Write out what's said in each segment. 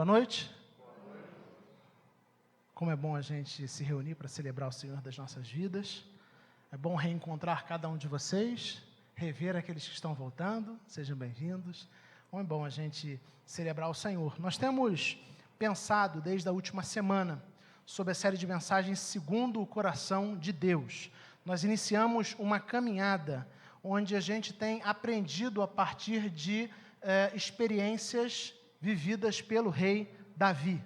Boa noite. Como é bom a gente se reunir para celebrar o Senhor das nossas vidas. É bom reencontrar cada um de vocês, rever aqueles que estão voltando, sejam bem-vindos. Como é bom a gente celebrar o Senhor. Nós temos pensado desde a última semana sobre a série de mensagens segundo o coração de Deus. Nós iniciamos uma caminhada onde a gente tem aprendido a partir de experiências vividas pelo rei Davi.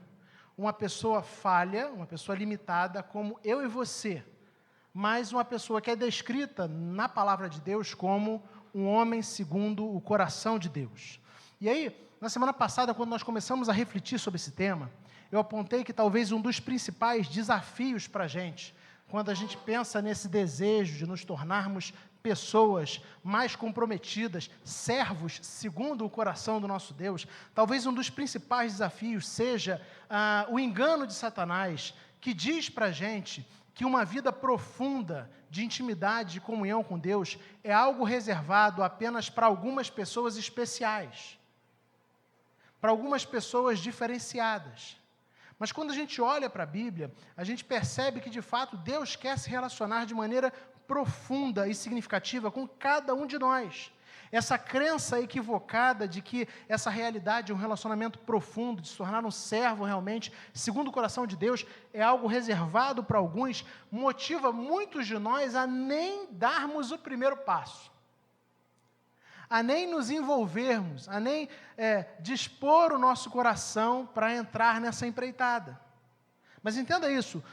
Uma pessoa falha, uma pessoa limitada como eu e você, mas uma pessoa que é descrita na palavra de Deus como um homem segundo o coração de Deus. E aí, na semana passada, quando nós começamos a refletir sobre esse tema, eu apontei que talvez um dos principais desafios para a gente, quando a gente pensa nesse desejo de nos tornarmos pessoas mais comprometidas, servos segundo o coração do nosso Deus, talvez um dos principais desafios seja o engano de Satanás, que diz para a gente que uma vida profunda de intimidade, de comunhão com Deus, é algo reservado apenas para algumas pessoas especiais, para algumas pessoas diferenciadas. Mas quando a gente olha para a Bíblia, a gente percebe que, de fato, Deus quer se relacionar de maneira profunda e significativa com cada um de nós. Essa crença equivocada de que essa realidade é um relacionamento profundo, de se tornar um servo realmente, segundo o coração de Deus, é algo reservado para alguns, motiva muitos de nós a nem darmos o primeiro passo, a nem nos envolvermos, a nem dispor o nosso coração para entrar nessa empreitada. Mas entenda isso,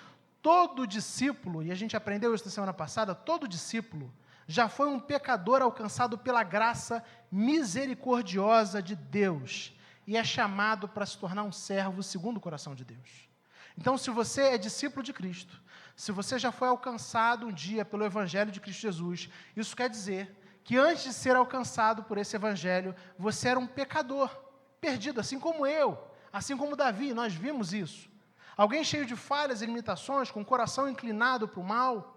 todo discípulo, e a gente aprendeu isso na semana passada, todo discípulo já foi um pecador alcançado pela graça misericordiosa de Deus e é chamado para se tornar um servo segundo o coração de Deus. Então, se você é discípulo de Cristo, se você já foi alcançado um dia pelo Evangelho de Cristo Jesus, isso quer dizer que antes de ser alcançado por esse Evangelho, você era um pecador, perdido, assim como eu, assim como Davi, nós vimos isso. Alguém cheio de falhas e limitações, com o coração inclinado para o mal,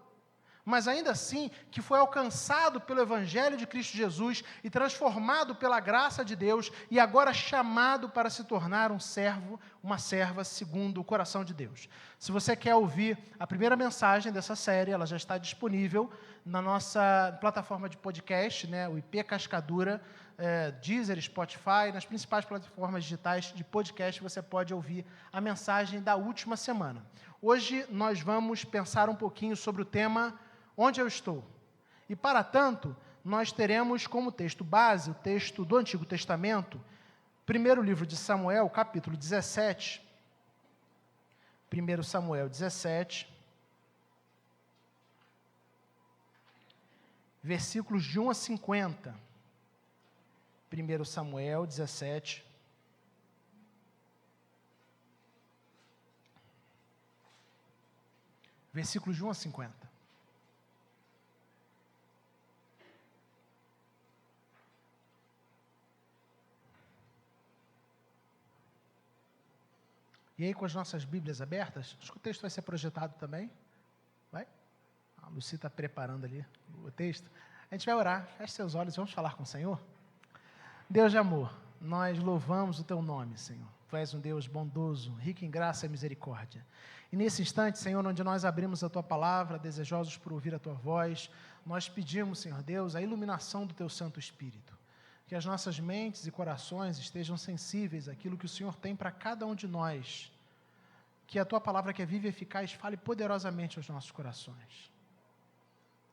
mas ainda assim que foi alcançado pelo Evangelho de Cristo Jesus e transformado pela graça de Deus e agora chamado para se tornar um servo, uma serva segundo o coração de Deus. Se você quer ouvir a primeira mensagem dessa série, ela já está disponível na nossa plataforma de podcast, o IP Cascadura, Deezer, Spotify, nas principais plataformas digitais de podcast, você pode ouvir a mensagem da última semana. Hoje nós vamos pensar um pouquinho sobre o tema Onde eu estou? E para tanto, nós teremos como texto base, o texto do Antigo Testamento, primeiro livro de Samuel, capítulo 17, 1 Samuel 17, versículos de 1 a 50. 1 Samuel 17, versículos de 1 a 50. E aí, com as nossas Bíblias abertas, acho que o texto vai ser projetado também. Vai? A Lucy está preparando ali o texto. A gente vai orar, feche seus olhos, vamos falar com o Senhor. Deus de amor, nós louvamos o Teu nome, Senhor. Tu és um Deus bondoso, rico em graça e misericórdia. E nesse instante, Senhor, onde nós abrimos a Tua palavra, desejosos por ouvir a Tua voz, nós pedimos, Senhor Deus, a iluminação do Teu Santo Espírito. Que as nossas mentes e corações estejam sensíveis àquilo que o Senhor tem para cada um de nós. Que a Tua palavra, que é viva e eficaz, fale poderosamente aos nossos corações.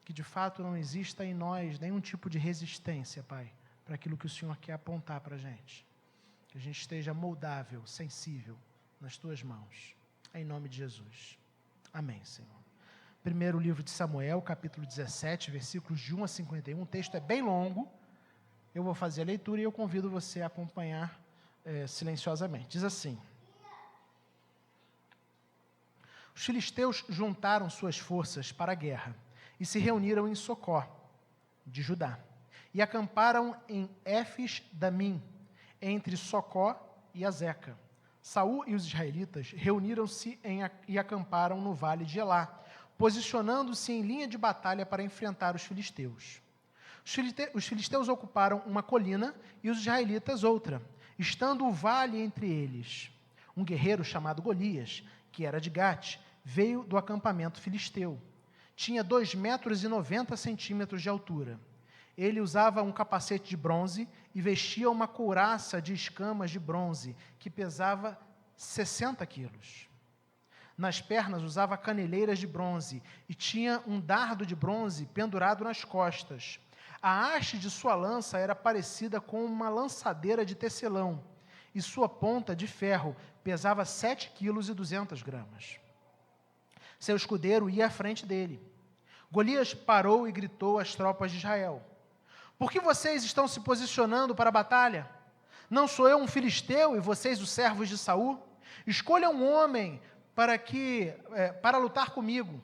Que de fato não exista em nós nenhum tipo de resistência, Pai, para aquilo que o Senhor quer apontar para a gente. Que a gente esteja moldável, sensível nas Tuas mãos. Em nome de Jesus. Amém, Senhor. Primeiro livro de Samuel, capítulo 17, versículos de 1 a 51. O texto é bem longo. Eu vou fazer a leitura e eu convido você a acompanhar silenciosamente. Diz assim: Os filisteus juntaram suas forças para a guerra e se reuniram em Socó, de Judá, e acamparam em Éfes-Damim, entre Socó e Azeca. Saul e os israelitas reuniram-se e acamparam no vale de Elá, posicionando-se em linha de batalha para enfrentar os filisteus. Os filisteus ocuparam uma colina e os israelitas outra, estando o vale entre eles. Um guerreiro chamado Golias, que era de Gate, veio do acampamento filisteu. Tinha 2,90 metros de altura. Ele usava um capacete de bronze e vestia uma couraça de escamas de bronze, que pesava 60 quilos. Nas pernas usava caneleiras de bronze e tinha um dardo de bronze pendurado nas costas. A haste de sua lança era parecida com uma lançadeira de tecelão, e sua ponta de ferro pesava 7,2 kg. Seu escudeiro ia à frente dele. Golias parou e gritou às tropas de Israel: por que vocês estão se posicionando para a batalha? Não sou eu um filisteu e vocês os servos de Saul? Escolham um homem para lutar comigo.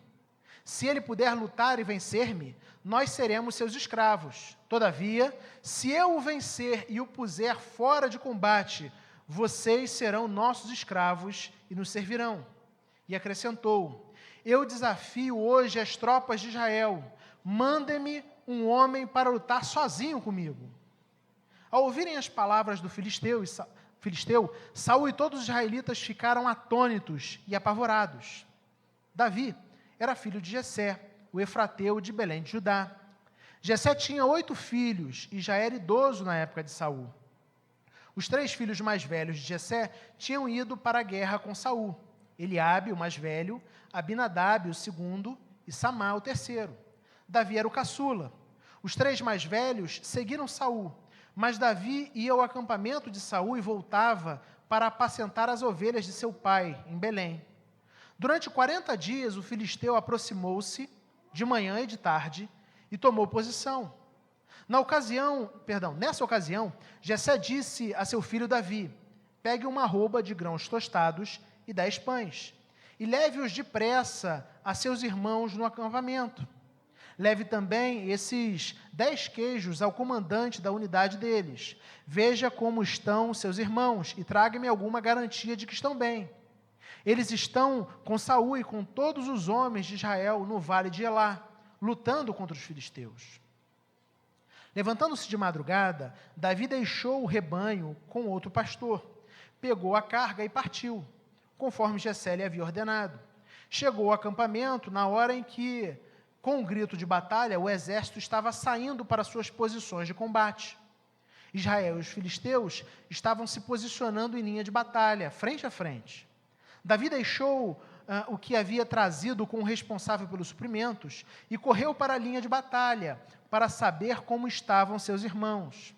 Se ele puder lutar e vencer-me, nós seremos seus escravos. Todavia, se eu o vencer e o puser fora de combate, vocês serão nossos escravos e nos servirão. E acrescentou: eu desafio hoje as tropas de Israel, mandem-me um homem para lutar sozinho comigo. Ao ouvirem as palavras do filisteu, Saul e todos os israelitas ficaram atônitos e apavorados. Davi era filho de Jessé, o efrateu de Belém de Judá. Jessé tinha 8 filhos e já era idoso na época de Saul. Os 3 filhos mais velhos de Jessé tinham ido para a guerra com Saul: Eliabe, o mais velho, Abinadab, o segundo, e Samá, o terceiro. Davi era o caçula. Os 3 mais velhos seguiram Saul, mas Davi ia ao acampamento de Saul e voltava para apacentar as ovelhas de seu pai, em Belém. Durante 40 dias, o filisteu aproximou-se, de manhã e de tarde, e tomou posição. Nessa ocasião, Jessé disse a seu filho Davi: pegue uma arroba de grãos tostados e 10 pães, e leve-os depressa a seus irmãos no acampamento. Leve também esses 10 queijos ao comandante da unidade deles. Veja como estão seus irmãos e traga-me alguma garantia de que estão bem. Eles estão com Saul e com todos os homens de Israel no vale de Elá, lutando contra os filisteus. Levantando-se de madrugada, Davi deixou o rebanho com outro pastor, pegou a carga e partiu, conforme Jessé lhe havia ordenado. Chegou ao acampamento na hora em que, com um grito de batalha, o exército estava saindo para suas posições de combate. Israel e os filisteus estavam se posicionando em linha de batalha, frente a frente. Davi deixou o que havia trazido com o responsável pelos suprimentos e correu para a linha de batalha, para saber como estavam seus irmãos.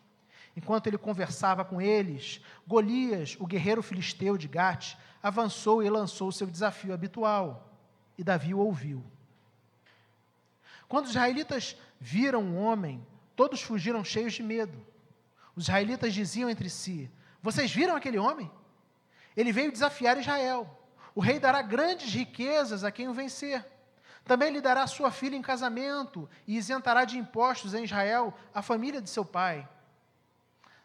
Enquanto ele conversava com eles, Golias, o guerreiro filisteu de Gate, avançou e lançou seu desafio habitual, e Davi o ouviu. Quando os israelitas viram um homem, todos fugiram cheios de medo. Os israelitas diziam entre si: vocês viram aquele homem? Ele veio desafiar Israel. O rei dará grandes riquezas a quem o vencer. Também lhe dará sua filha em casamento e isentará de impostos em Israel a família de seu pai.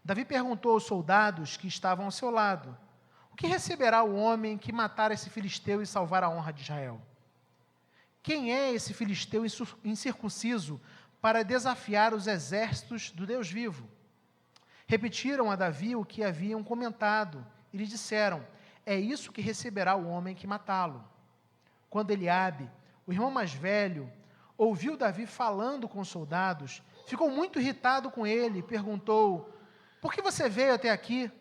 Davi perguntou aos soldados que estavam ao seu lado: o que receberá o homem que matar esse filisteu e salvar a honra de Israel? Quem é esse filisteu incircunciso para desafiar os exércitos do Deus vivo? Repetiram a Davi o que haviam comentado e lhe disseram: é isso que receberá o homem que matá-lo. Quando Eliabe, o irmão mais velho, ouviu Davi falando com os soldados, ficou muito irritado com ele e perguntou: por que você veio até aqui?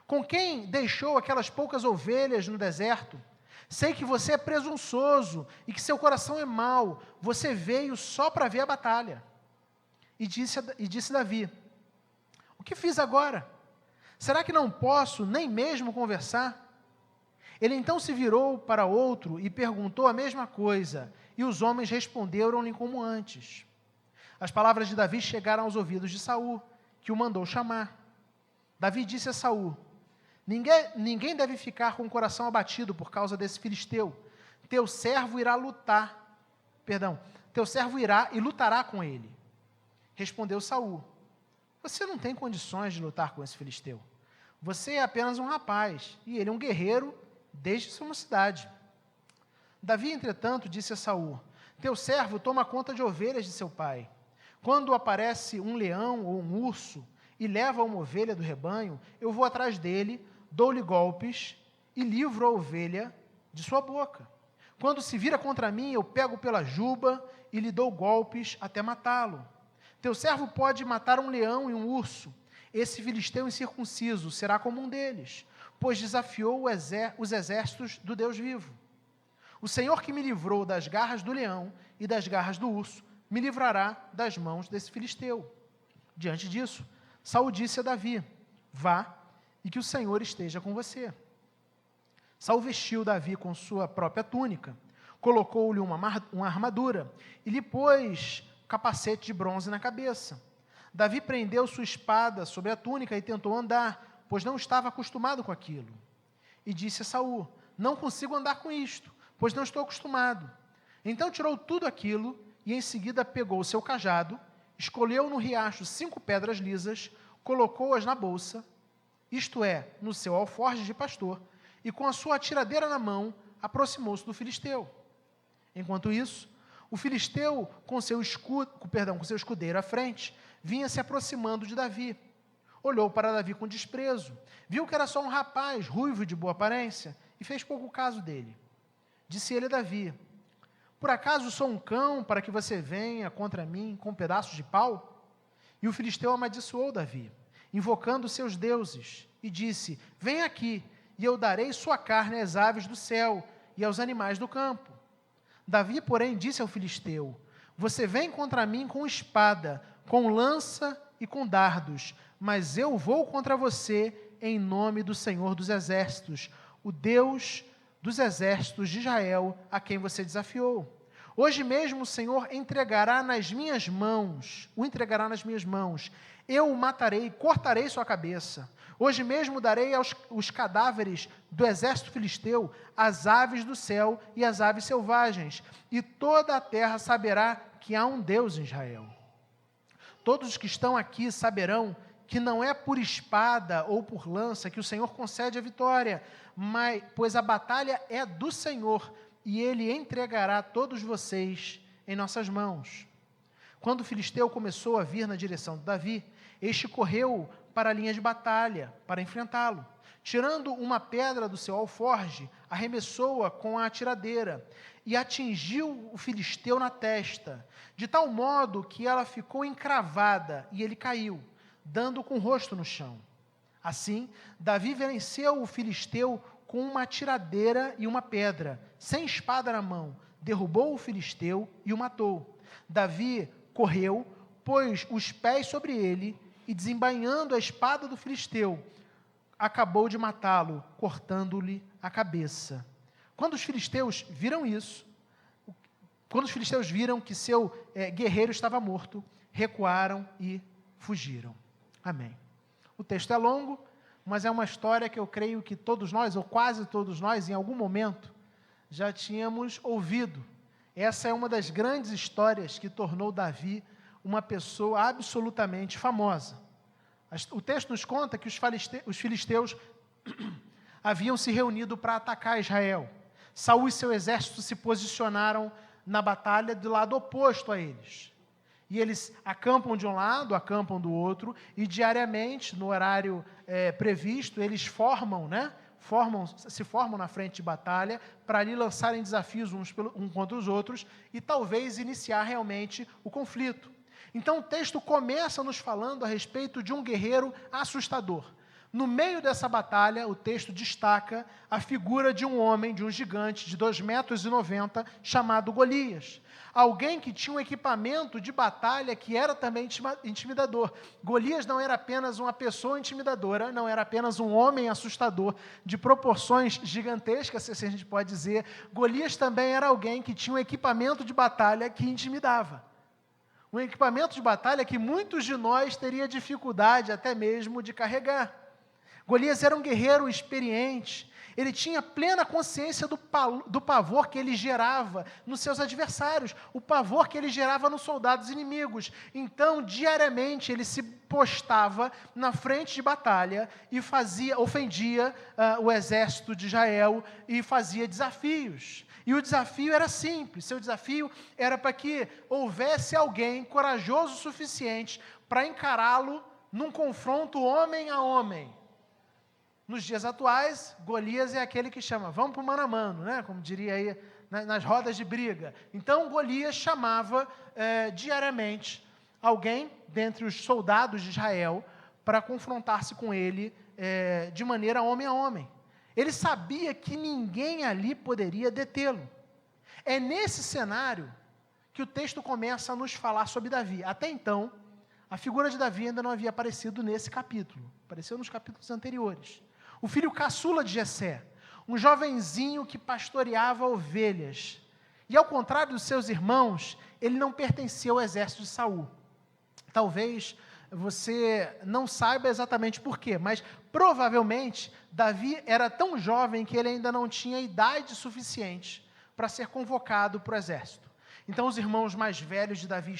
Com quem deixou aquelas poucas ovelhas no deserto? Sei que você é presunçoso e que seu coração é mau. Você veio só para ver a batalha. E disse Davi: o que fiz agora? Será que não posso nem mesmo conversar? Ele então se virou para outro e perguntou a mesma coisa, e os homens responderam-lhe como antes. As palavras de Davi chegaram aos ouvidos de Saul, que o mandou chamar. Davi disse a Saul: ninguém deve ficar com o coração abatido por causa desse filisteu. Teu servo irá e lutará com ele. Respondeu Saul: você não tem condições de lutar com esse filisteu. Você é apenas um rapaz, e ele é um guerreiro desde sua mocidade. Davi, entretanto, disse a Saul: teu servo toma conta de ovelhas de seu pai. Quando aparece um leão ou um urso e leva uma ovelha do rebanho, eu vou atrás dele, dou-lhe golpes e livro a ovelha de sua boca. Quando se vira contra mim, eu pego pela juba e lhe dou golpes até matá-lo. Teu servo pode matar um leão e um urso. Esse filisteu incircunciso será como um deles, pois desafiou os exércitos do Deus vivo. O Senhor que me livrou das garras do leão e das garras do urso, me livrará das mãos desse filisteu. Diante disso, Saul disse a Davi: vá, e que o Senhor esteja com você. Saul vestiu Davi com sua própria túnica, colocou-lhe uma armadura e lhe pôs capacete de bronze na cabeça. Davi prendeu sua espada sobre a túnica e tentou andar, pois não estava acostumado com aquilo. E disse a Saul: não consigo andar com isto, pois não estou acostumado. Então tirou tudo aquilo e em seguida pegou o seu cajado, escolheu no riacho 5 pedras lisas, colocou-as na bolsa, isto é, no seu alforje de pastor, e com a sua atiradeira na mão, aproximou-se do filisteu. Enquanto isso, o filisteu, com seu escudeiro à frente, vinha se aproximando de Davi. Olhou para Davi com desprezo, viu que era só um rapaz, ruivo e de boa aparência, e fez pouco caso dele. Disse ele a Davi: por acaso sou um cão para que você venha contra mim com um pedaço de pau? E o filisteu amaldiçoou Davi, invocando seus deuses, e disse: vem aqui, e eu darei sua carne às aves do céu e aos animais do campo. Davi, porém, disse ao filisteu: você vem contra mim com espada, com lança e com dardos, mas eu vou contra você em nome do Senhor dos Exércitos, o Deus dos exércitos de Israel, a quem você desafiou. Hoje mesmo o Senhor o entregará nas minhas mãos, eu o matarei, cortarei sua cabeça. Hoje mesmo darei os cadáveres do exército filisteu, as aves do céu e as aves selvagens, e toda a terra saberá que há um Deus em Israel. Todos os que estão aqui saberão que não é por espada ou por lança que o Senhor concede a vitória, pois a batalha é do Senhor, e Ele entregará todos vocês em nossas mãos. Quando o filisteu começou a vir na direção de Davi, este correu para a linha de batalha, para enfrentá-lo. Tirando uma pedra do seu alforje, arremessou-a com a atiradeira e atingiu o filisteu na testa, de tal modo que ela ficou encravada e ele caiu, dando com o rosto no chão. Assim, Davi venceu o filisteu com uma atiradeira e uma pedra, sem espada na mão, derrubou o filisteu e o matou. Davi correu, pôs os pés sobre ele e, desembainhando a espada do filisteu, acabou de matá-lo, cortando-lhe a cabeça. Quando os filisteus viram isso, quando os filisteus viram que seu guerreiro estava morto, recuaram e fugiram. Amém. O texto é longo, mas é uma história que eu creio que todos nós, ou quase todos nós, em algum momento, já tínhamos ouvido. Essa é uma das grandes histórias que tornou Davi uma pessoa absolutamente famosa. O texto nos conta que os filisteus haviam se reunido para atacar Israel. Saul e seu exército se posicionaram na batalha do lado oposto a eles. E eles acampam de um lado, acampam do outro, e diariamente, no horário previsto, eles se formam na frente de batalha para ali lançarem desafios uns contra os outros e talvez iniciar realmente o conflito. Então o texto começa nos falando a respeito de um guerreiro assustador. No meio dessa batalha, o texto destaca a figura de um homem, de um gigante de 2,90 metros, chamado Golias. Alguém que tinha um equipamento de batalha que era também intimidador. Golias não era apenas uma pessoa intimidadora, não era apenas um homem assustador, de proporções gigantescas, se a gente pode dizer. Golias também era alguém que tinha um equipamento de batalha que intimidava. Um equipamento de batalha que muitos de nós teria dificuldade até mesmo de carregar. Golias era um guerreiro experiente, ele tinha plena consciência do pavor que ele gerava nos seus adversários, o pavor que ele gerava nos soldados inimigos. Então, diariamente, ele se postava na frente de batalha e ofendia o exército de Israel e fazia desafios. E o desafio era simples, seu desafio era para que houvesse alguém corajoso o suficiente para encará-lo num confronto homem a homem. Nos dias atuais, Golias é aquele que chama, vamos para o mano a mano, né? Como diria aí nas rodas de briga. Então, Golias chamava diariamente alguém dentre os soldados de Israel para confrontar-se com ele de maneira homem a homem. Ele sabia que ninguém ali poderia detê-lo. É nesse cenário que o texto começa a nos falar sobre Davi. Até então, a figura de Davi ainda não havia aparecido nesse capítulo. Apareceu nos capítulos anteriores. O filho caçula de Jessé, um jovenzinho que pastoreava ovelhas. E ao contrário dos seus irmãos, ele não pertencia ao exército de Saul. Talvez você não saiba exatamente por quê, mas provavelmente Davi era tão jovem que ele ainda não tinha idade suficiente para ser convocado para o exército. Então os irmãos mais velhos de Davi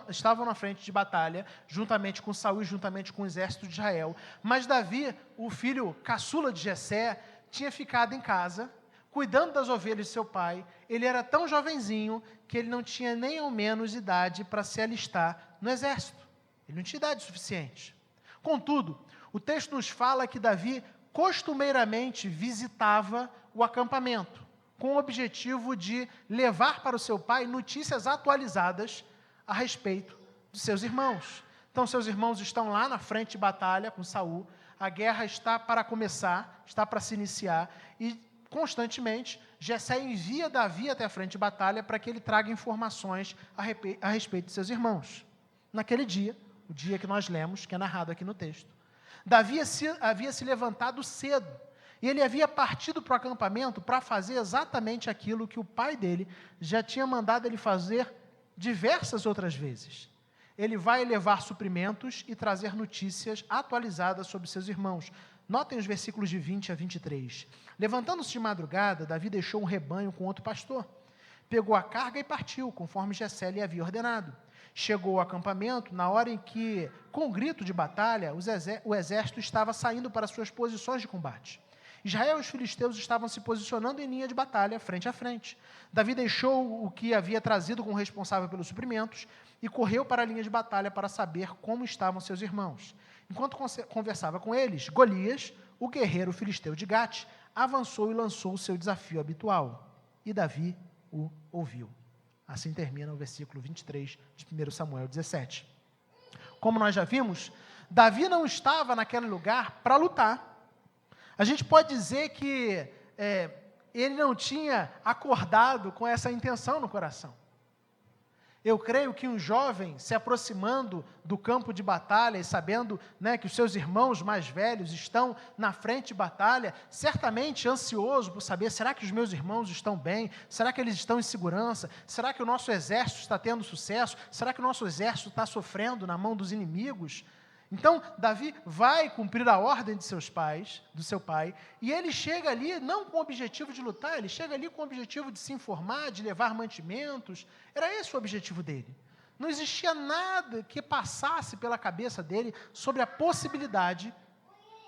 estavam na frente de batalha, juntamente com Saul e juntamente com o exército de Israel. Mas Davi, o filho caçula de Jessé, tinha ficado em casa, cuidando das ovelhas de seu pai. Ele era tão jovenzinho que ele não tinha nem ao menos idade para se alistar no exército. Ele não tinha idade suficiente. Contudo, o texto nos fala que Davi costumeiramente visitava o acampamento, com o objetivo de levar para o seu pai notícias atualizadas a respeito de seus irmãos. Então, seus irmãos estão lá na frente de batalha com Saul, a guerra está para começar, está para se iniciar, e constantemente Jessé envia Davi até a frente de batalha para que ele traga informações a respeito de seus irmãos. Naquele dia, o dia que nós lemos, que é narrado aqui no texto, Davi havia se levantado cedo, e ele havia partido para o acampamento para fazer exatamente aquilo que o pai dele já tinha mandado ele fazer diversas outras vezes. Ele vai levar suprimentos e trazer notícias atualizadas sobre seus irmãos. Notem os versículos de 20 a 23. Levantando-se de madrugada, Davi deixou um rebanho com outro pastor. Pegou a carga e partiu, conforme Jessé lhe havia ordenado. Chegou ao acampamento na hora em que, com grito de batalha, o exército estava saindo para suas posições de combate. Israel e os filisteus estavam se posicionando em linha de batalha, frente a frente. Davi deixou o que havia trazido com o responsável pelos suprimentos e correu para a linha de batalha para saber como estavam seus irmãos. Enquanto conversava com eles, Golias, o guerreiro filisteu de Gate, avançou e lançou o seu desafio habitual. E Davi o ouviu. Assim termina o versículo 23 de 1 Samuel 17. Como nós já vimos, Davi não estava naquele lugar para lutar. A gente pode dizer que ele não tinha acordado com essa intenção no coração. Eu creio que um jovem se aproximando do campo de batalha e sabendo, né, que os seus irmãos mais velhos estão na frente de batalha, certamente ansioso por saber, será que os meus irmãos estão bem? Será que eles estão em segurança? Será que o nosso exército está tendo sucesso? Será que o nosso exército está sofrendo na mão dos inimigos? Então, Davi vai cumprir a ordem de seus pais, do seu pai, e ele chega ali não com o objetivo de lutar, ele chega ali com o objetivo de se informar, de levar mantimentos. Era esse o objetivo dele. Não existia nada que passasse pela cabeça dele sobre a possibilidade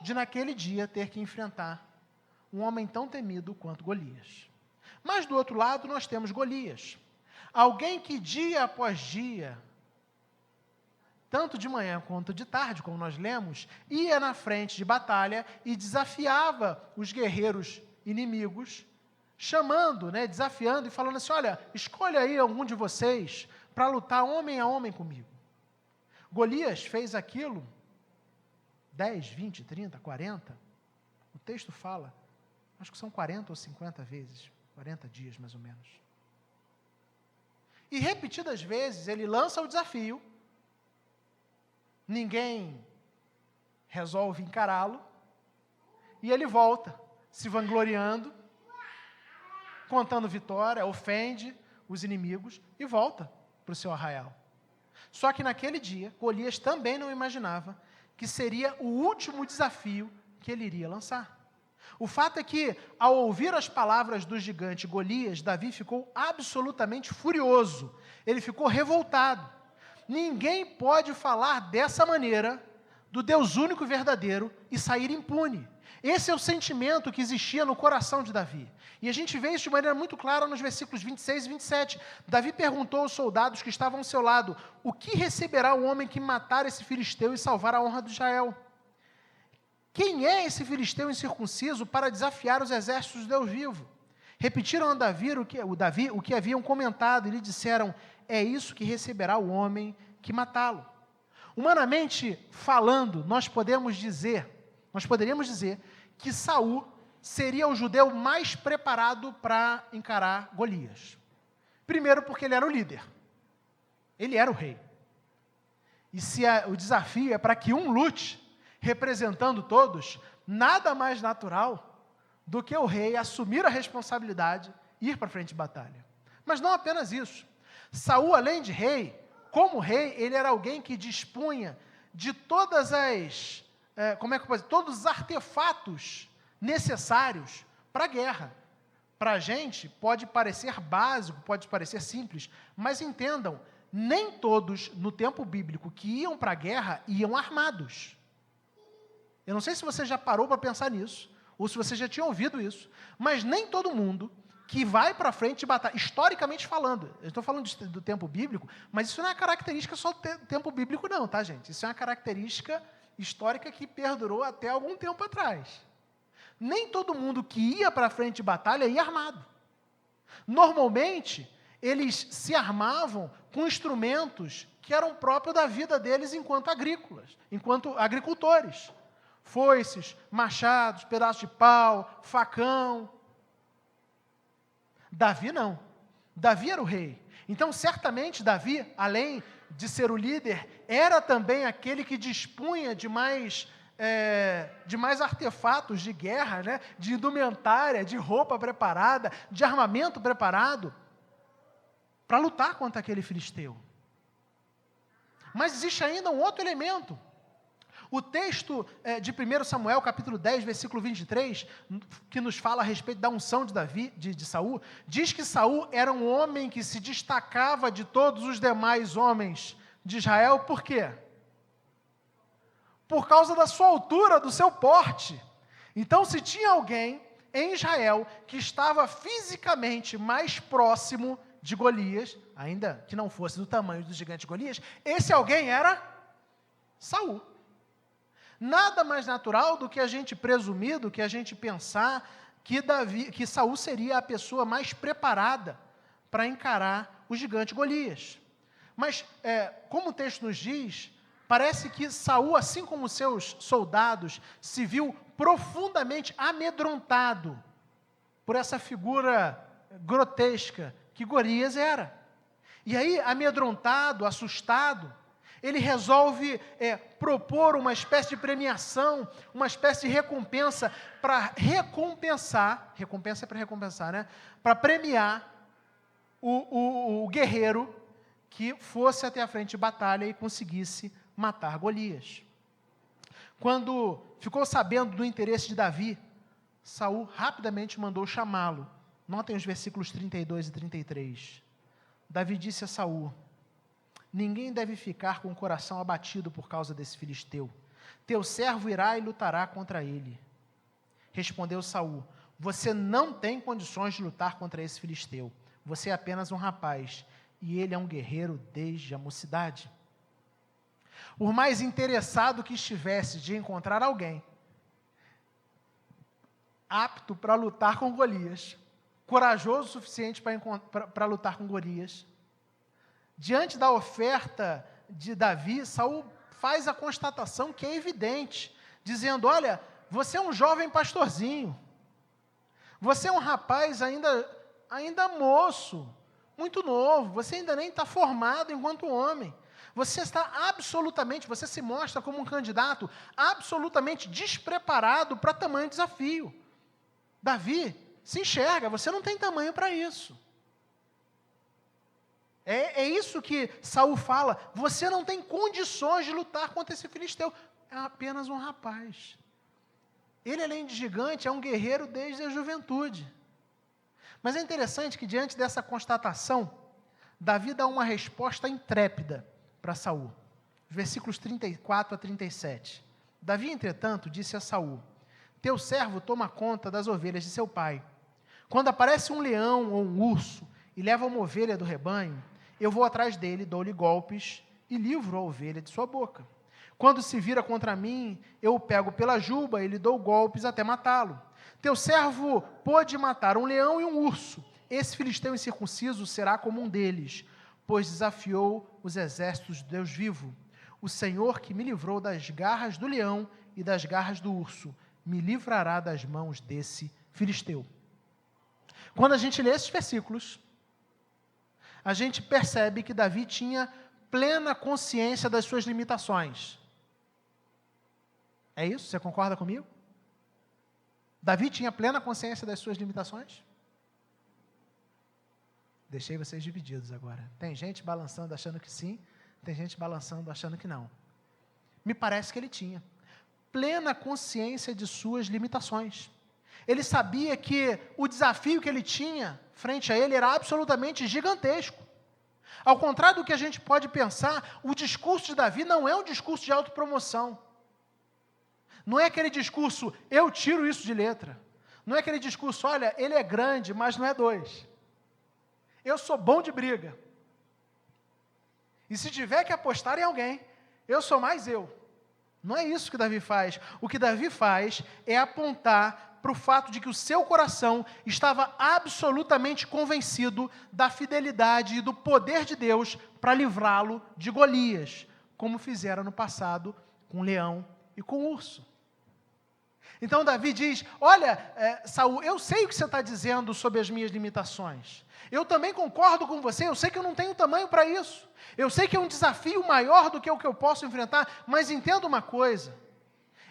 de, naquele dia, ter que enfrentar um homem tão temido quanto Golias. Mas, do outro lado, nós temos Golias. Alguém que, dia após dia, tanto de manhã quanto de tarde, como nós lemos, ia na frente de batalha e desafiava os guerreiros inimigos, chamando, né, desafiando e falando assim, olha, escolha aí algum de vocês para lutar homem a homem comigo. Golias fez aquilo 10, 20, 30, 40, o texto fala, acho que são 40 ou 50 vezes, 40 dias mais ou menos. E repetidas vezes ele lança o desafio, ninguém resolve encará-lo, e ele volta, se vangloriando, contando vitória, ofende os inimigos e volta para o seu arraial. Só que naquele dia, Golias também não imaginava que seria o último desafio que ele iria lançar. O fato é que, ao ouvir as palavras do gigante Golias, Davi ficou absolutamente furioso, ele ficou revoltado. Ninguém pode falar dessa maneira do Deus único e verdadeiro e sair impune. Esse é o sentimento que existia no coração de Davi. E a gente vê isso de maneira muito clara nos versículos 26 e 27. Davi perguntou aos soldados que estavam ao seu lado, o que receberá o homem que matar esse filisteu e salvar a honra de Israel? Quem é esse filisteu incircunciso para desafiar os exércitos de Deus vivo? Repetiram a Davi o que haviam comentado e lhe disseram: é isso que receberá o homem que matá-lo. Humanamente falando, nós poderíamos dizer que Saul seria o judeu mais preparado para encarar Golias. Primeiro porque ele era o líder. Ele era o rei. E se o desafio é para que um lute, representando todos, nada mais natural do que o rei assumir a responsabilidade e ir para frente de batalha. Mas não apenas isso. Saul, além de rei, como rei, ele era alguém que dispunha de todas as, todos os artefatos necessários para a guerra. Para a gente, pode parecer básico, pode parecer simples, mas entendam, nem todos no tempo bíblico que iam para a guerra iam armados. Eu não sei se você já parou para pensar nisso, ou se você já tinha ouvido isso, mas nem todo mundo que vai para frente de batalha, historicamente falando, eu estou falando do tempo bíblico, mas isso não é característica só do tempo bíblico não, tá, gente? Isso é uma característica histórica que perdurou até algum tempo atrás. Nem todo mundo que ia para frente de batalha ia armado. Normalmente, eles se armavam com instrumentos que eram próprios da vida deles enquanto agricultores. Foices, machados, pedaços de pau, facão. Davi não. Davi era o rei. Então, certamente, Davi, além de ser o líder, era também aquele que dispunha de mais artefatos de guerra, né? De indumentária, de roupa preparada, de armamento preparado, para lutar contra aquele filisteu. Mas existe ainda um outro elemento. O texto de 1 Samuel, capítulo 10, versículo 23, que nos fala a respeito da unção de Saul, diz que Saul era um homem que se destacava de todos os demais homens de Israel. Por quê? Por causa da sua altura, do seu porte. Então, se tinha alguém em Israel que estava fisicamente mais próximo de Golias, ainda que não fosse do tamanho do gigante Golias, esse alguém era Saul. Nada mais natural do que a gente presumir, do que a gente pensar que Saul seria a pessoa mais preparada para encarar o gigante Golias. Mas, como o texto nos diz, parece que Saul, assim como seus soldados, se viu profundamente amedrontado por essa figura grotesca que Golias era. E aí, amedrontado, assustado, ele resolve propor uma espécie de premiação, uma espécie de recompensa para recompensar, recompensa é para recompensar, né? Para premiar o guerreiro que fosse até a frente de batalha e conseguisse matar Golias. Quando ficou sabendo do interesse de Davi, Saul rapidamente mandou chamá-lo. Notem os versículos 32 e 33. Davi disse a Saul: ninguém deve ficar com o coração abatido por causa desse filisteu. Teu servo irá e lutará contra ele. Respondeu Saul: você não tem condições de lutar contra esse filisteu. Você é apenas um rapaz, e ele é um guerreiro desde a mocidade. Por mais interessado que estivesse de encontrar alguém apto para lutar com Golias, corajoso o suficiente para lutar com Golias, diante da oferta de Davi, Saul faz a constatação que é evidente, dizendo: olha, você é um jovem pastorzinho, você é um rapaz ainda moço, muito novo, você ainda nem está formado enquanto homem, você se mostra como um candidato absolutamente despreparado para tamanho desafio. Davi se enxerga, você não tem tamanho para isso. É isso que Saul fala, você não tem condições de lutar contra esse filisteu, é apenas um rapaz. Ele, além de gigante, é um guerreiro desde a juventude. Mas é interessante que, diante dessa constatação, Davi dá uma resposta intrépida para Saul. Versículos 34 a 37. Davi, entretanto, disse a Saul: teu servo toma conta das ovelhas de seu pai. Quando aparece um leão ou um urso e leva uma ovelha do rebanho, eu vou atrás dele, dou-lhe golpes e livro a ovelha de sua boca. Quando se vira contra mim, eu o pego pela juba e lhe dou golpes até matá-lo. Teu servo pôde matar um leão e um urso. Esse filisteu incircunciso será como um deles, pois desafiou os exércitos de Deus vivo. O Senhor que me livrou das garras do leão e das garras do urso, me livrará das mãos desse filisteu. Quando a gente lê esses versículos, a gente percebe que Davi tinha plena consciência das suas limitações. É isso? Você concorda comigo? Davi tinha plena consciência das suas limitações? Deixei vocês divididos agora. Tem gente balançando achando que sim, tem gente balançando achando que não. Me parece que ele tinha plena consciência de suas limitações. Ele sabia que o desafio que ele tinha frente a ele era absolutamente gigantesco. Ao contrário do que a gente pode pensar, o discurso de Davi não é um discurso de autopromoção. Não é aquele discurso, eu tiro isso de letra. Não é aquele discurso, olha, ele é grande, mas não é dois. Eu sou bom de briga. E se tiver que apostar em alguém, eu sou mais eu. Não é isso que Davi faz. O que Davi faz é apontar para o fato de que o seu coração estava absolutamente convencido da fidelidade e do poder de Deus para livrá-lo de Golias, como fizeram no passado com o leão e com o urso. Então Davi diz, olha, Saul, eu sei o que você está dizendo sobre as minhas limitações. Eu também concordo com você, eu sei que eu não tenho tamanho para isso. Eu sei que é um desafio maior do que o que eu posso enfrentar, mas entenda uma coisa.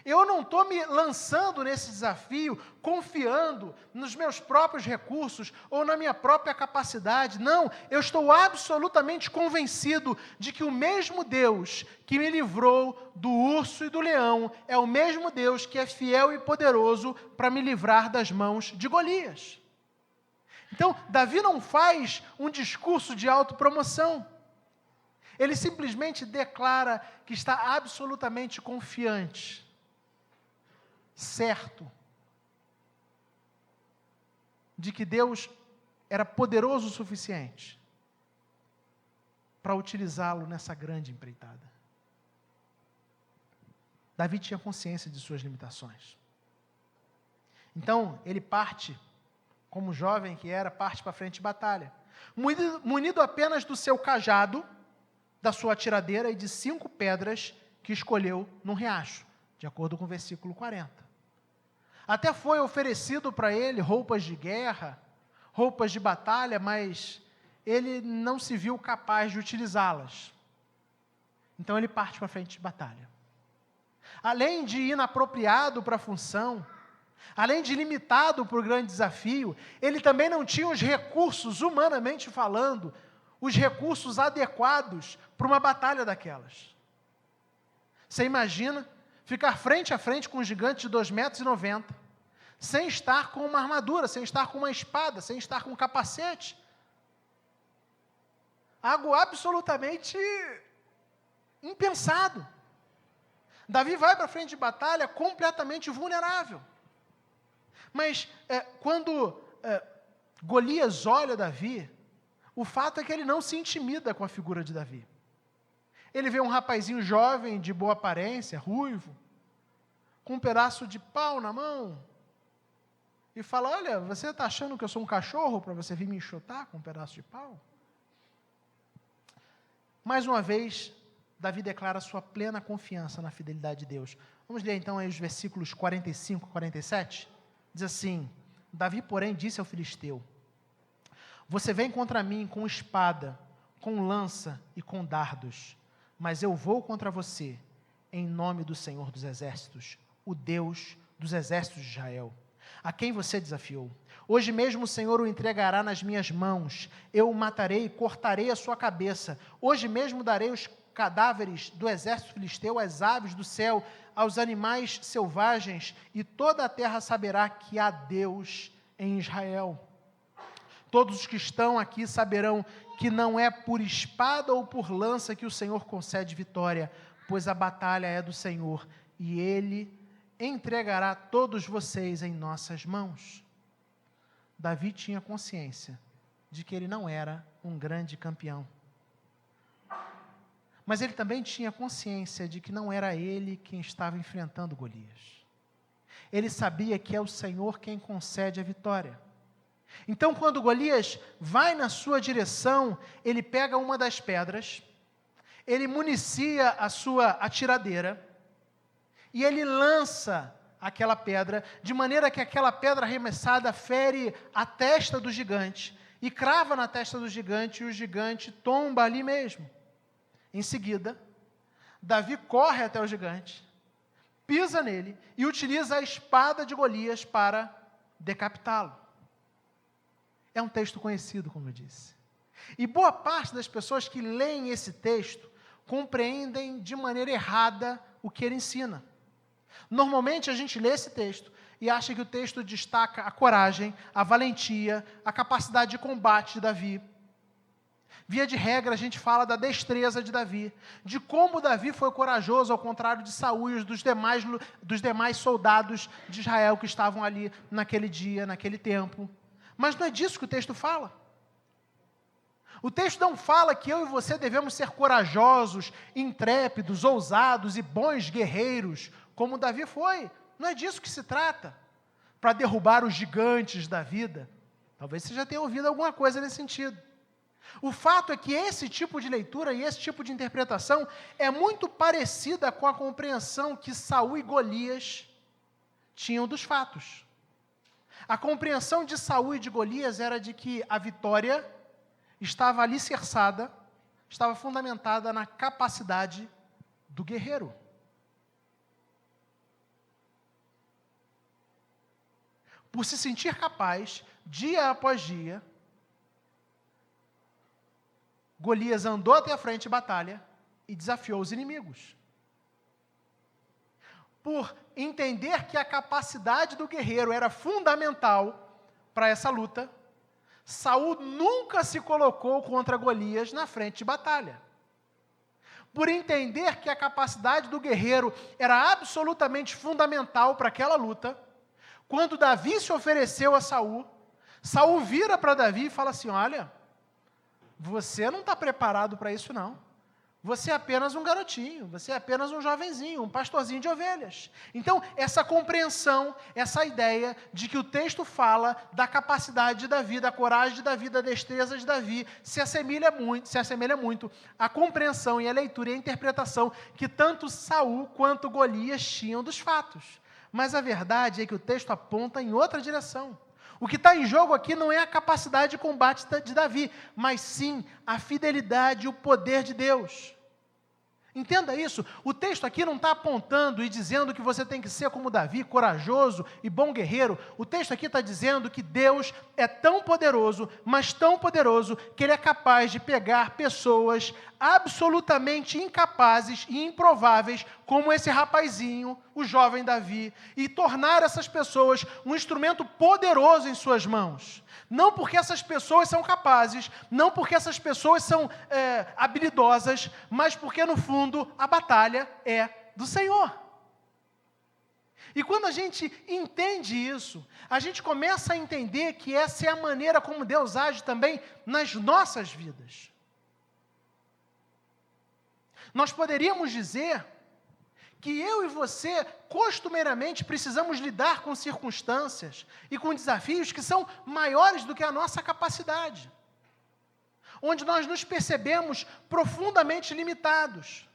Eu não estou me lançando nesse desafio confiando nos meus próprios recursos ou na minha própria capacidade. Não, eu estou absolutamente convencido de que o mesmo Deus que me livrou do urso e do leão é o mesmo Deus que é fiel e poderoso para me livrar das mãos de Golias. Então, Davi não faz um discurso de autopromoção. Ele simplesmente declara que está absolutamente confiante, certo, de que Deus era poderoso o suficiente para utilizá-lo nessa grande empreitada. Davi tinha consciência de suas limitações. Então, ele parte, como jovem que era, parte para frente de batalha. Munido apenas do seu cajado, da sua tiradeira e de 5 pedras que escolheu num riacho, de acordo com o versículo 40. Até foi oferecido para ele roupas de guerra, roupas de batalha, mas ele não se viu capaz de utilizá-las. Então ele parte para frente de batalha. Além de inapropriado para a função, além de limitado para o grande desafio, ele também não tinha os recursos, humanamente falando, os recursos adequados para uma batalha daquelas. Você imagina ficar frente a frente com um gigante de 2,90 metros, sem estar com uma armadura, sem estar com uma espada, sem estar com um capacete. Algo absolutamente impensado. Davi vai para frente de batalha completamente vulnerável. Mas quando Golias olha Davi, o fato é que ele não se intimida com a figura de Davi. Ele vê um rapazinho jovem, de boa aparência, ruivo, com um pedaço de pau na mão, e fala, olha, você está achando que eu sou um cachorro para você vir me enxotar com um pedaço de pau? Mais uma vez, Davi declara sua plena confiança na fidelidade de Deus. Vamos ler então aí os versículos 45 e 47. Diz assim, Davi, porém, disse ao filisteu, você vem contra mim com espada, com lança e com dardos, mas eu vou contra você em nome do Senhor dos Exércitos, o Deus dos Exércitos de Israel, a quem você desafiou. Hoje mesmo o Senhor o entregará nas minhas mãos, eu o matarei e cortarei a sua cabeça. Hoje mesmo darei os cadáveres do exército filisteu às aves do céu, aos animais selvagens, e toda a terra saberá que há Deus em Israel. Todos os que estão aqui saberão que não é por espada ou por lança que o Senhor concede vitória, pois a batalha é do Senhor, e Ele entregará todos vocês em nossas mãos. Davi tinha consciência de que ele não era um grande campeão. mas ele também tinha consciência de que não era ele quem estava enfrentando Golias. Ele sabia que é o Senhor quem concede a vitória. Então, quando Golias vai na sua direção, ele pega uma das pedras, ele municia a sua atiradeira e ele lança aquela pedra, de maneira que aquela pedra arremessada fere a testa do gigante e crava na testa do gigante, e o gigante tomba ali mesmo. Em seguida, Davi corre até o gigante, pisa nele e utiliza a espada de Golias para decapitá-lo. É um texto conhecido, como eu disse. E boa parte das pessoas que leem esse texto compreendem de maneira errada o que ele ensina. Normalmente a gente lê esse texto e acha que o texto destaca a coragem, a valentia, a capacidade de combate de Davi. Via de regra, a gente fala da destreza de Davi, de como Davi foi corajoso, ao contrário de Saul e dos demais soldados de Israel que estavam ali naquele dia, naquele tempo. Mas não é disso que o texto fala. O texto não fala que eu e você devemos ser corajosos, intrépidos, ousados e bons guerreiros, como Davi foi. Não é disso que se trata, para derrubar os gigantes da vida. Talvez você já tenha ouvido alguma coisa nesse sentido. O fato é que esse tipo de leitura e esse tipo de interpretação é muito parecida com a compreensão que Saul e Golias tinham dos fatos. A compreensão de Saul e de Golias era de que a vitória estava alicerçada, estava fundamentada na capacidade do guerreiro. Por se sentir capaz, dia após dia, Golias andou até a frente de batalha e desafiou os inimigos. Por entender que a capacidade do guerreiro era fundamental para essa luta, Saul nunca se colocou contra Golias na frente de batalha. Por entender que a capacidade do guerreiro era absolutamente fundamental para aquela luta, quando Davi se ofereceu a Saul, Saul vira para Davi e fala assim: olha, você não está preparado para isso não. Você é apenas um garotinho, você é apenas um jovenzinho, um pastorzinho de ovelhas. Então, essa compreensão, essa ideia de que o texto fala da capacidade de Davi, da coragem de Davi, da destreza de Davi, se assemelha muito à compreensão e à leitura e à interpretação que tanto Saul quanto Golias tinham dos fatos. Mas a verdade é que o texto aponta em outra direção. O que está em jogo aqui não é a capacidade de combate de Davi, mas sim a fidelidade e o poder de Deus. Entenda isso, o texto aqui não está apontando e dizendo que você tem que ser como Davi, corajoso e bom guerreiro. O texto aqui está dizendo que Deus é tão poderoso, mas tão poderoso, que Ele é capaz de pegar pessoas absolutamente incapazes e improváveis, como esse rapazinho, o jovem Davi, e tornar essas pessoas um instrumento poderoso em suas mãos. Não porque essas pessoas são capazes, não porque essas pessoas são habilidosas, mas porque, no fundo, a batalha é do Senhor. E quando a gente entende isso, a gente começa a entender que essa é a maneira como Deus age também nas nossas vidas. Nós poderíamos dizer que eu e você, costumeiramente, precisamos lidar com circunstâncias e com desafios que são maiores do que a nossa capacidade, onde nós nos percebemos profundamente limitados,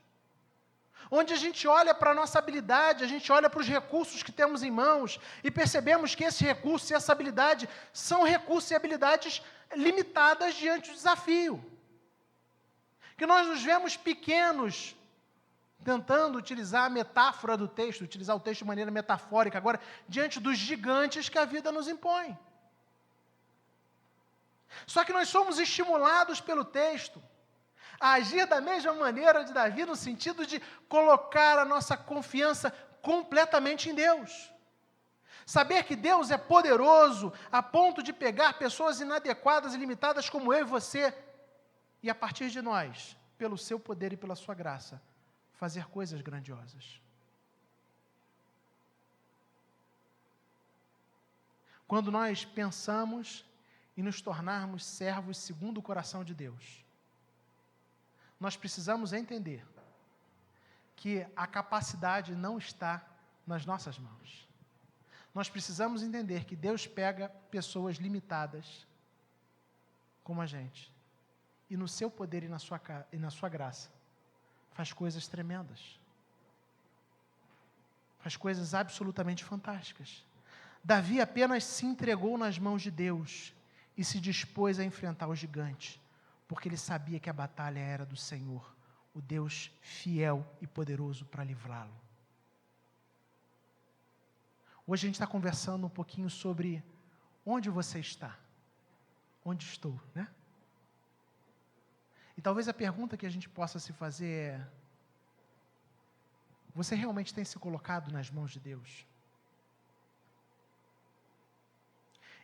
onde a gente olha para a nossa habilidade, a gente olha para os recursos que temos em mãos e percebemos que esses recursos e essa habilidade são recursos e habilidades limitadas diante do desafio, que nós nos vemos pequenos, tentando utilizar a metáfora do texto, utilizar o texto de maneira metafórica agora, diante dos gigantes que a vida nos impõe. Só que nós somos estimulados pelo texto a agir da mesma maneira de Davi, no sentido de colocar a nossa confiança completamente em Deus. Saber que Deus é poderoso a ponto de pegar pessoas inadequadas e limitadas como eu e você, e a partir de nós, pelo seu poder e pela sua graça, fazer coisas grandiosas. Quando nós pensamos em nos tornarmos servos segundo o coração de Deus, nós precisamos entender que a capacidade não está nas nossas mãos. Nós precisamos entender que Deus pega pessoas limitadas, como a gente, e no seu poder e na sua graça, faz coisas tremendas. Faz coisas absolutamente fantásticas. Davi apenas se entregou nas mãos de Deus e se dispôs a enfrentar o gigante, porque ele sabia que a batalha era do Senhor, o Deus fiel e poderoso para livrá-lo. Hoje a gente está conversando um pouquinho sobre onde você está, onde estou, né? E talvez a pergunta que a gente possa se fazer é: você realmente tem se colocado nas mãos de Deus?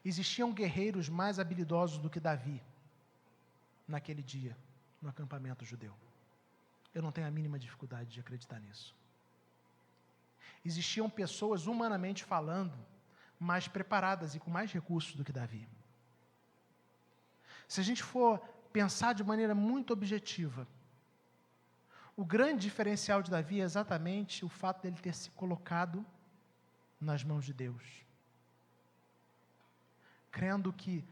Existiam guerreiros mais habilidosos do que Davi naquele dia, no acampamento judeu. Eu não tenho a mínima dificuldade de acreditar nisso. Existiam pessoas, humanamente falando, mais preparadas e com mais recursos do que Davi. Se a gente for pensar de maneira muito objetiva, o grande diferencial de Davi é exatamente o fato dele ter se colocado nas mãos de Deus, crendo que,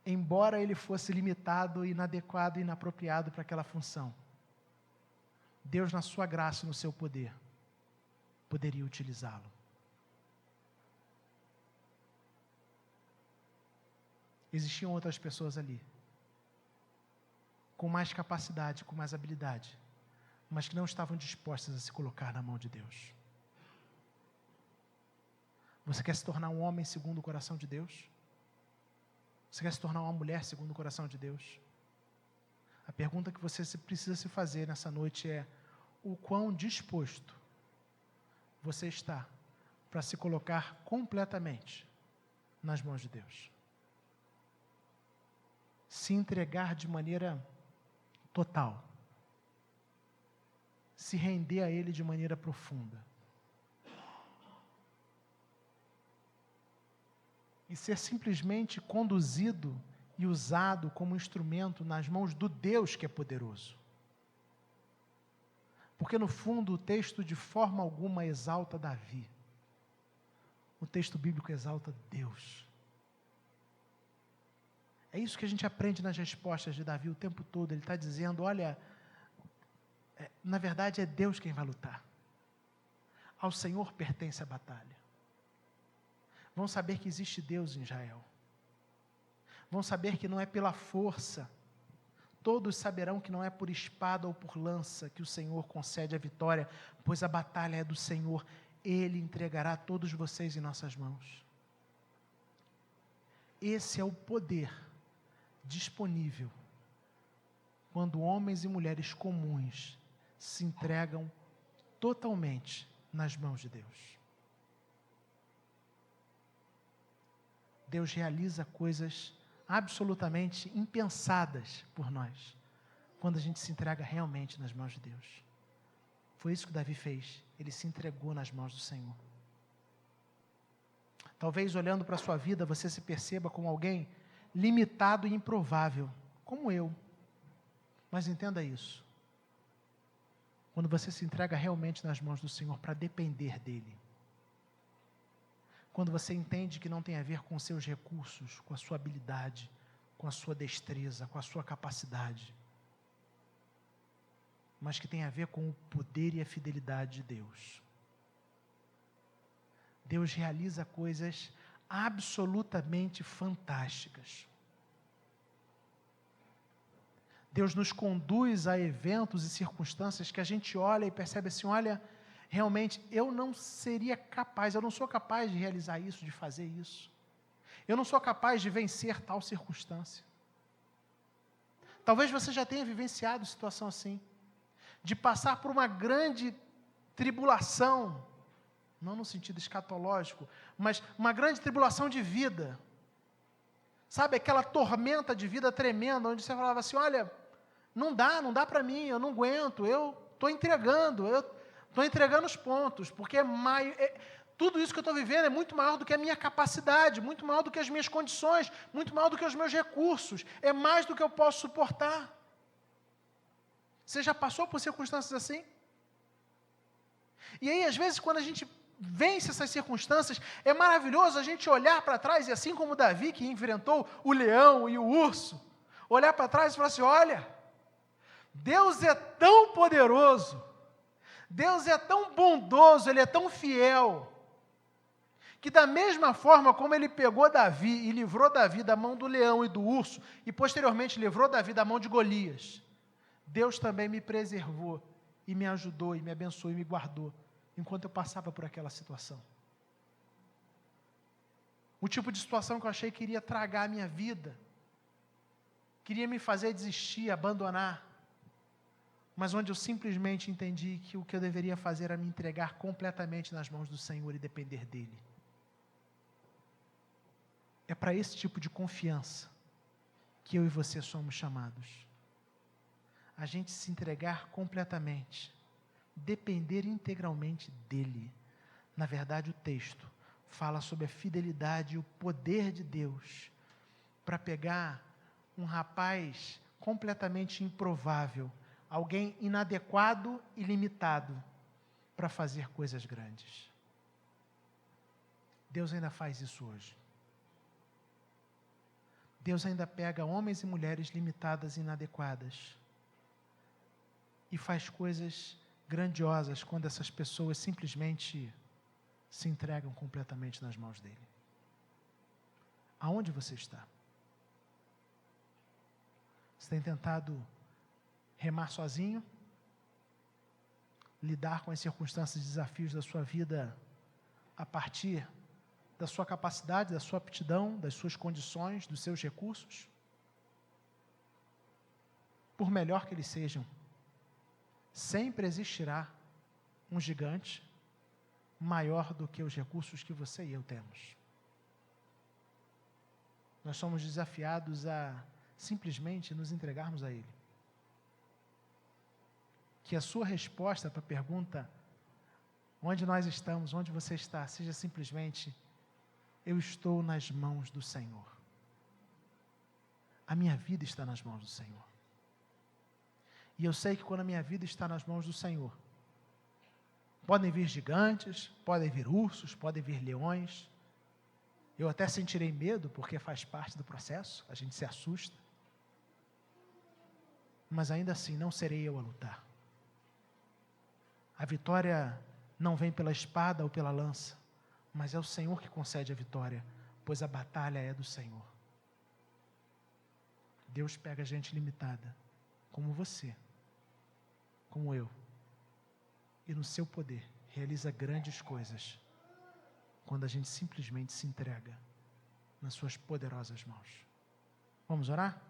embora ele fosse limitado, inadequado e inapropriado para aquela função, Deus, na sua graça e no seu poder, poderia utilizá-lo. Existiam outras pessoas ali, com mais capacidade, com mais habilidade, mas que não estavam dispostas a se colocar na mão de Deus. Você quer se tornar um homem segundo o coração de Deus? Você quer se tornar uma mulher segundo o coração de Deus? A pergunta que você precisa se fazer nessa noite é: o quão disposto você está para se colocar completamente nas mãos de Deus? Se entregar de maneira total. Se render a Ele de maneira profunda. E ser simplesmente conduzido e usado como instrumento nas mãos do Deus que é poderoso. Porque, no fundo, o texto de forma alguma exalta Davi. O texto bíblico exalta Deus. É isso que a gente aprende nas respostas de Davi o tempo todo. Ele está dizendo: olha, na verdade é Deus quem vai lutar. Ao Senhor pertence a batalha. Vão saber que existe Deus em Israel. Vão saber que não é pela força. Todos saberão que não é por espada ou por lança que o Senhor concede a vitória, pois a batalha é do Senhor. Ele entregará todos vocês em nossas mãos. Esse é o poder disponível quando homens e mulheres comuns se entregam totalmente nas mãos de Deus. Deus realiza coisas absolutamente impensadas por nós, quando a gente se entrega realmente nas mãos de Deus. Foi isso que Davi fez, ele se entregou nas mãos do Senhor. Talvez olhando para a sua vida, você se perceba como alguém limitado e improvável, como eu. Mas entenda isso. Quando você se entrega realmente nas mãos do Senhor para depender dEle, quando você entende que não tem a ver com seus recursos, com a sua habilidade, com a sua destreza, com a sua capacidade, mas que tem a ver com o poder e a fidelidade de Deus. Deus realiza coisas absolutamente fantásticas. Deus nos conduz a eventos e circunstâncias que a gente olha e percebe assim: olha, realmente eu não seria capaz, eu não sou capaz de realizar isso, de fazer isso. Eu não sou capaz de vencer tal circunstância. Talvez você já tenha vivenciado situação assim, de passar por uma grande tribulação, não no sentido escatológico, mas uma grande tribulação de vida. Sabe, aquela tormenta de vida tremenda, onde você falava assim: olha, não dá para mim, eu não aguento, eu estou entregando os pontos, porque tudo isso que eu estou vivendo é muito maior do que a minha capacidade, muito maior do que as minhas condições, muito maior do que os meus recursos, é mais do que eu posso suportar. Você já passou por circunstâncias assim? E aí, às vezes, quando a gente vence essas circunstâncias, é maravilhoso a gente olhar para trás, e assim como Davi, que enfrentou o leão e o urso, olhar para trás e falar assim, olha, Deus é tão poderoso, Deus é tão bondoso, Ele é tão fiel, que da mesma forma como Ele pegou Davi e livrou Davi da mão do leão e do urso, e posteriormente livrou Davi da mão de Golias, Deus também me preservou, e me ajudou, e me abençoou, e me guardou, enquanto eu passava por aquela situação. O tipo de situação que eu achei que iria tragar a minha vida, queria me fazer desistir, abandonar, mas onde eu simplesmente entendi que o que eu deveria fazer era me entregar completamente nas mãos do Senhor e depender dEle. É para esse tipo de confiança que eu e você somos chamados. A gente se entregar completamente, depender integralmente dEle. Na verdade, o texto fala sobre a fidelidade e o poder de Deus para pegar um rapaz completamente improvável, alguém inadequado e limitado, para fazer coisas grandes. Deus ainda faz isso hoje. Deus ainda pega homens e mulheres limitadas e inadequadas e faz coisas grandiosas quando essas pessoas simplesmente se entregam completamente nas mãos dEle. Aonde você está? Você tem tentado remar sozinho? Lidar com as circunstâncias e desafios da sua vida a partir da sua capacidade, da sua aptidão, das suas condições, dos seus recursos? Por melhor que eles sejam, sempre existirá um gigante maior do que os recursos que você e eu temos. Nós somos desafiados a simplesmente nos entregarmos a Ele. Que a sua resposta para a pergunta, onde nós estamos, onde você está, seja simplesmente, eu estou nas mãos do Senhor. A minha vida está nas mãos do Senhor. E eu sei que quando a minha vida está nas mãos do Senhor, podem vir gigantes, podem vir ursos, podem vir leões. Eu até sentirei medo, porque faz parte do processo, a gente se assusta. Mas ainda assim, não serei eu a lutar. A vitória não vem pela espada ou pela lança, mas é o Senhor que concede a vitória, pois a batalha é do Senhor. Deus pega gente limitada, como você, como eu, e no seu poder realiza grandes coisas, quando a gente simplesmente se entrega nas suas poderosas mãos. Vamos orar?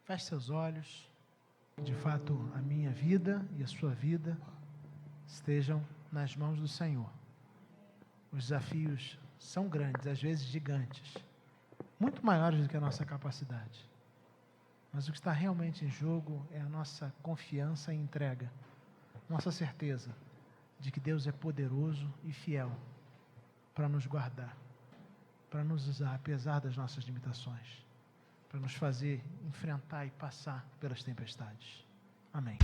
Feche seus olhos. De fato, a minha vida e a sua vida estejam nas mãos do Senhor. Os desafios são grandes, às vezes gigantes, muito maiores do que a nossa capacidade. Mas o que está realmente em jogo é a nossa confiança e entrega, nossa certeza de que Deus é poderoso e fiel para nos guardar, para nos usar apesar das nossas limitações, para nos fazer enfrentar e passar pelas tempestades. Amém.